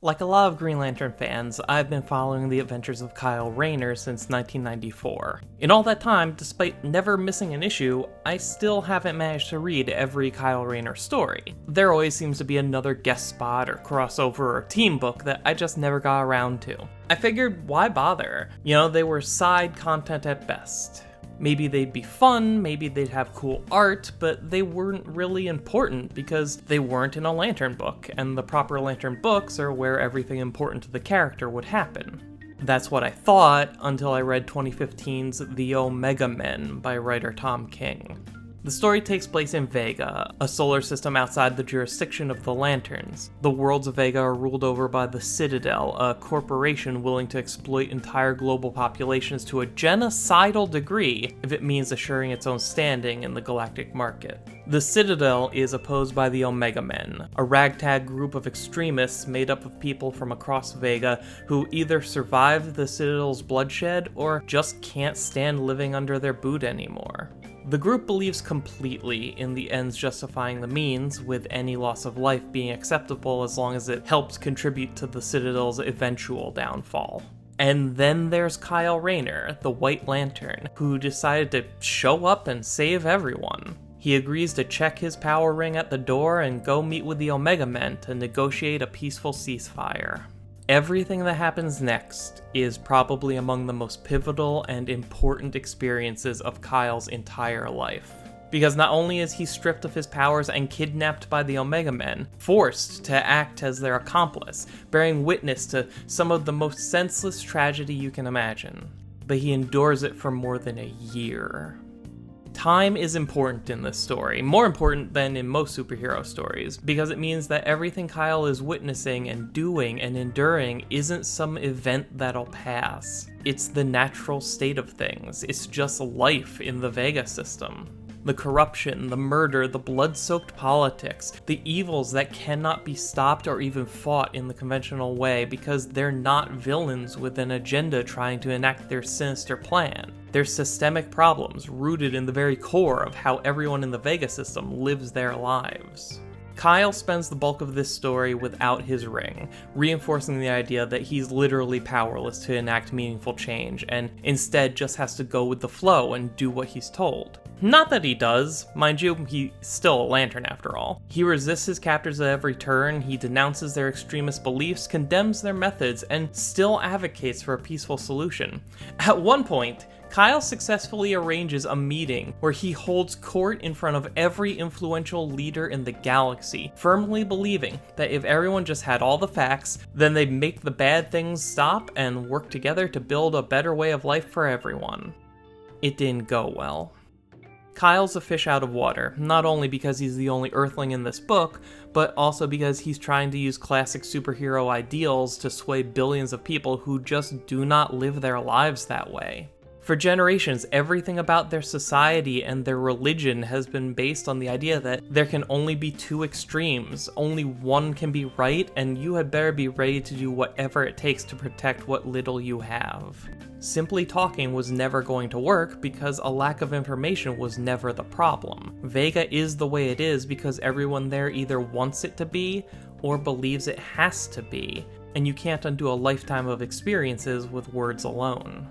Like a lot of Green Lantern fans, I've been following the adventures of Kyle Rayner since 1994. In all that time, despite never missing an issue, I still haven't managed to read every Kyle Rayner story. There always seems to be another guest spot or crossover or team book that I just never got around to. I figured, why bother? They were side content at best. Maybe they'd be fun, maybe they'd have cool art, but they weren't really important because they weren't in a Lantern book, and the proper Lantern books are where everything important to the character would happen. That's what I thought until I read 2015's The Omega Men by writer Tom King. The story takes place in Vega, a solar system outside the jurisdiction of the Lanterns. The worlds of Vega are ruled over by the Citadel, a corporation willing to exploit entire global populations to a genocidal degree if it means assuring its own standing in the galactic market. The Citadel is opposed by the Omega Men, a ragtag group of extremists made up of people from across Vega who either survived the Citadel's bloodshed or just can't stand living under their boot anymore. The group believes completely in the ends justifying the means, with any loss of life being acceptable as long as it helps contribute to the Citadel's eventual downfall. And then there's Kyle Rayner, the White Lantern, who decided to show up and save everyone. He agrees to check his power ring at the door and go meet with the Omega Men to negotiate a peaceful ceasefire. Everything that happens next is probably among the most pivotal and important experiences of Kyle's entire life. Because not only is he stripped of his powers and kidnapped by the Omega Men, forced to act as their accomplice, bearing witness to some of the most senseless tragedy you can imagine, but he endures it for more than a year. Time is important in this story, more important than in most superhero stories, because it means that everything Kyle is witnessing and doing and enduring isn't some event that'll pass. It's the natural state of things. It's just life in the Vega system. The corruption, the murder, the blood-soaked politics, the evils that cannot be stopped or even fought in the conventional way because they're not villains with an agenda trying to enact their sinister plan. They're systemic problems rooted in the very core of how everyone in the Vega system lives their lives. Kyle spends the bulk of this story without his ring, reinforcing the idea that he's literally powerless to enact meaningful change, and instead just has to go with the flow and do what he's told. Not that he does, mind you, he's still a Lantern after all. He resists his captors at every turn, he denounces their extremist beliefs, condemns their methods, and still advocates for a peaceful solution. At one point, Kyle successfully arranges a meeting where he holds court in front of every influential leader in the galaxy, firmly believing that if everyone just had all the facts, then they'd make the bad things stop and work together to build a better way of life for everyone. It didn't go well. Kyle's a fish out of water, not only because he's the only Earthling in this book, but also because he's trying to use classic superhero ideals to sway billions of people who just do not live their lives that way. For generations, everything about their society and their religion has been based on the idea that there can only be two extremes, only one can be right, and you had better be ready to do whatever it takes to protect what little you have. Simply talking was never going to work because a lack of information was never the problem. Vega is the way it is because everyone there either wants it to be or believes it has to be, and you can't undo a lifetime of experiences with words alone.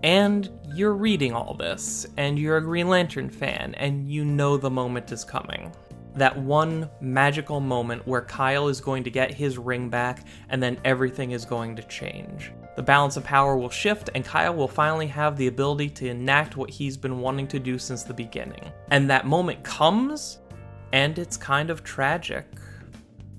And you're reading all this, and you're a Green Lantern fan, and you know the moment is coming. That one magical moment where Kyle is going to get his ring back, and then everything is going to change. The balance of power will shift, and Kyle will finally have the ability to enact what he's been wanting to do since the beginning. And that moment comes, and it's kind of tragic.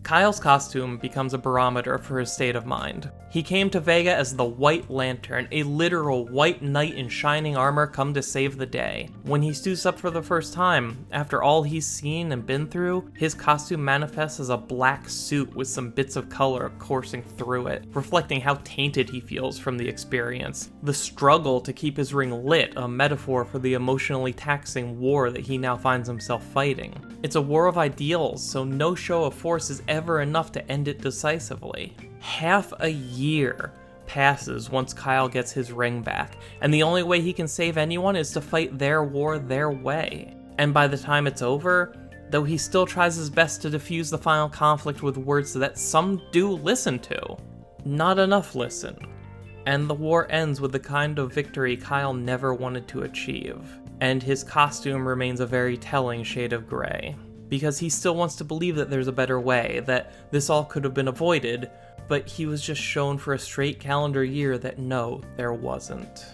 Kyle's costume becomes a barometer for his state of mind. He came to Vega as the White Lantern, a literal white knight in shining armor come to save the day. When he suits up for the first time, after all he's seen and been through, his costume manifests as a black suit with some bits of color coursing through it, reflecting how tainted he feels from the experience. The struggle to keep his ring lit, a metaphor for the emotionally taxing war that he now finds himself fighting. It's a war of ideals, so no show of force is ever enough to end it decisively. Half a year passes once Kyle gets his ring back, and the only way he can save anyone is to fight their war their way. And by the time it's over, though he still tries his best to defuse the final conflict with words that some do listen to. Not enough listen. And the war ends with the kind of victory Kyle never wanted to achieve. And his costume remains a very telling shade of gray. Because he still wants to believe that there's a better way, that this all could have been avoided, but he was just shown for a straight calendar year that no, there wasn't.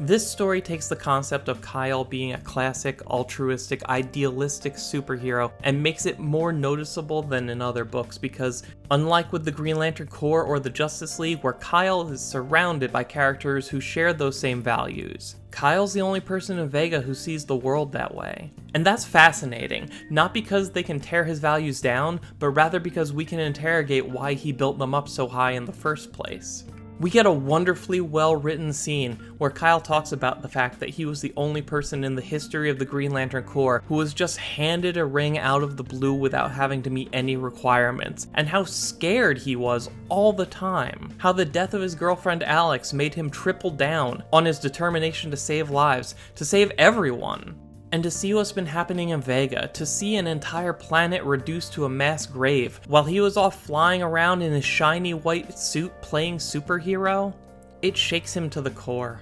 This story takes the concept of Kyle being a classic, altruistic, idealistic superhero and makes it more noticeable than in other books because, unlike with the Green Lantern Corps or the Justice League, where Kyle is surrounded by characters who share those same values, Kyle's the only person in Vega who sees the world that way. And that's fascinating, not because they can tear his values down, but rather because we can interrogate why he built them up so high in the first place. We get a wonderfully well-written scene where Kyle talks about the fact that he was the only person in the history of the Green Lantern Corps who was just handed a ring out of the blue without having to meet any requirements, and how scared he was all the time. How the death of his girlfriend Alex made him triple down on his determination to save lives, to save everyone. And to see what's been happening in Vega, to see an entire planet reduced to a mass grave, while he was off flying around in his shiny white suit playing superhero, it shakes him to the core.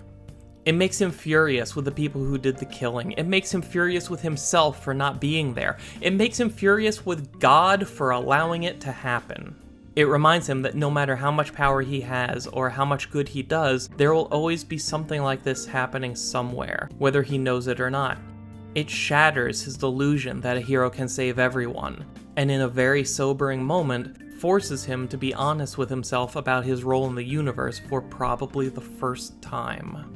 It makes him furious with the people who did the killing. It makes him furious with himself for not being there. It makes him furious with God for allowing it to happen. It reminds him that no matter how much power he has or how much good he does, there will always be something like this happening somewhere, whether he knows it or not. It shatters his delusion that a hero can save everyone, and in a very sobering moment, forces him to be honest with himself about his role in the universe for probably the first time.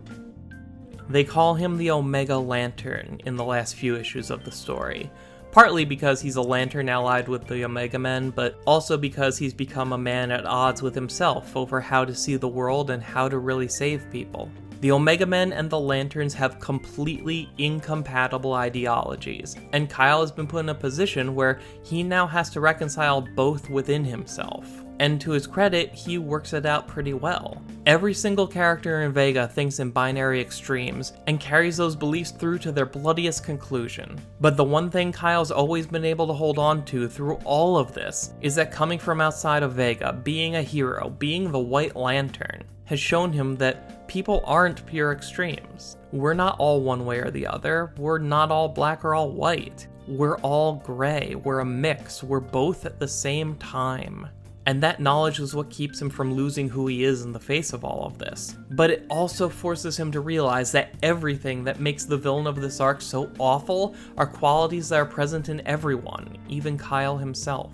They call him the Omega Lantern in the last few issues of the story, partly because he's a lantern allied with the Omega Men, but also because he's become a man at odds with himself over how to see the world and how to really save people. The Omega Men and the Lanterns have completely incompatible ideologies, and Kyle has been put in a position where he now has to reconcile both within himself. And to his credit, he works it out pretty well. Every single character in Vega thinks in binary extremes, and carries those beliefs through to their bloodiest conclusion. But the one thing Kyle's always been able to hold on to through all of this is that coming from outside of Vega, being a hero, being the White Lantern, has shown him that people aren't pure extremes. We're not all one way or the other. We're not all black or all white. We're all gray. We're a mix. We're both at the same time. And that knowledge is what keeps him from losing who he is in the face of all of this. But it also forces him to realize that everything that makes the villain of this arc so awful are qualities that are present in everyone, even Kyle himself.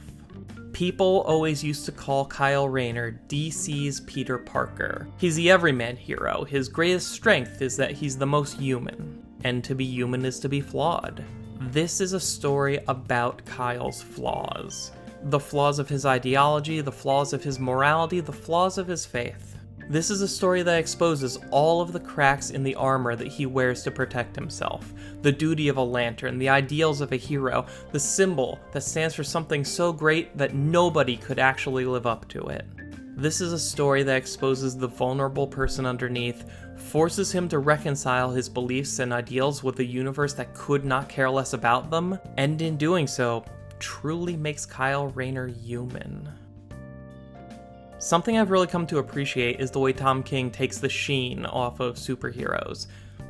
People always used to call Kyle Rayner DC's Peter Parker. He's the everyman hero. His greatest strength is that he's the most human. And to be human is to be flawed. This is a story about Kyle's flaws. The flaws of his ideology, the flaws of his morality, the flaws of his faith. This is a story that exposes all of the cracks in the armor that he wears to protect himself. The duty of a lantern, the ideals of a hero, the symbol that stands for something so great that nobody could actually live up to it. This is a story that exposes the vulnerable person underneath, forces him to reconcile his beliefs and ideals with a universe that could not care less about them, and in doing so, truly makes Kyle Rayner human. Something I've really come to appreciate is the way Tom King takes the sheen off of superheroes.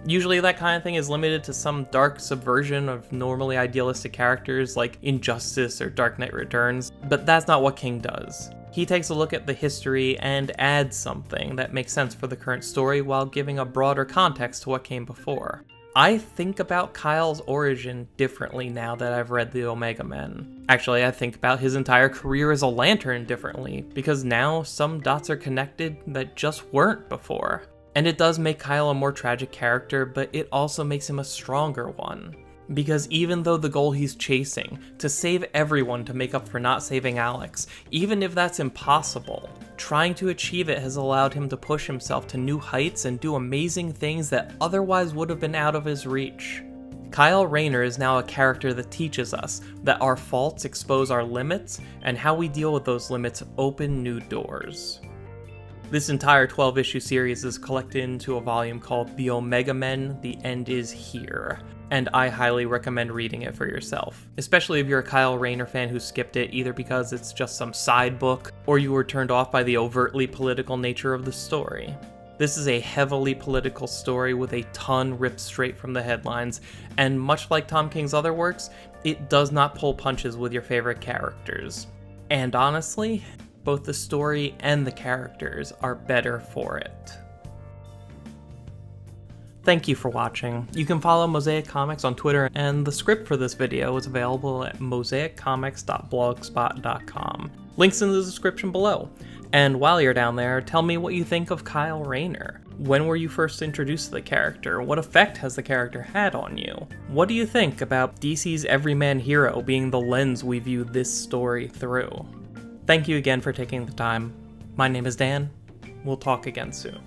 Usually that kind of thing is limited to some dark subversion of normally idealistic characters like Injustice or Dark Knight Returns, but that's not what King does. He takes a look at the history and adds something that makes sense for the current story while giving a broader context to what came before. I think about Kyle's origin differently now that I've read the Omega Men. Actually, I think about his entire career as a Lantern differently, because now some dots are connected that just weren't before. And it does make Kyle a more tragic character, but it also makes him a stronger one. Because even though the goal he's chasing, to save everyone to make up for not saving Alex, even if that's impossible, trying to achieve it has allowed him to push himself to new heights and do amazing things that otherwise would have been out of his reach. Kyle Rayner is now a character that teaches us that our faults expose our limits, and how we deal with those limits open new doors. This entire 12-issue series is collected into a volume called The Omega Men, The End Is Here. and I highly recommend reading it for yourself, especially if you're a Kyle Rayner fan who skipped it either because it's just some side book or you were turned off by the overtly political nature of the story. This is a heavily political story with a ton ripped straight from the headlines, and much like Tom King's other works, it does not pull punches with your favorite characters. And honestly, both the story and the characters are better for it. Thank you for watching. You can follow Mosaic Comics on Twitter, and the script for this video is available at mosaiccomics.blogspot.com. Links in the description below. And while you're down there, tell me what you think of Kyle Rayner. When were you first introduced to the character? What effect has the character had on you? What do you think about DC's everyman hero being the lens we view this story through? Thank you again for taking the time. My name is Dan. We'll talk again soon.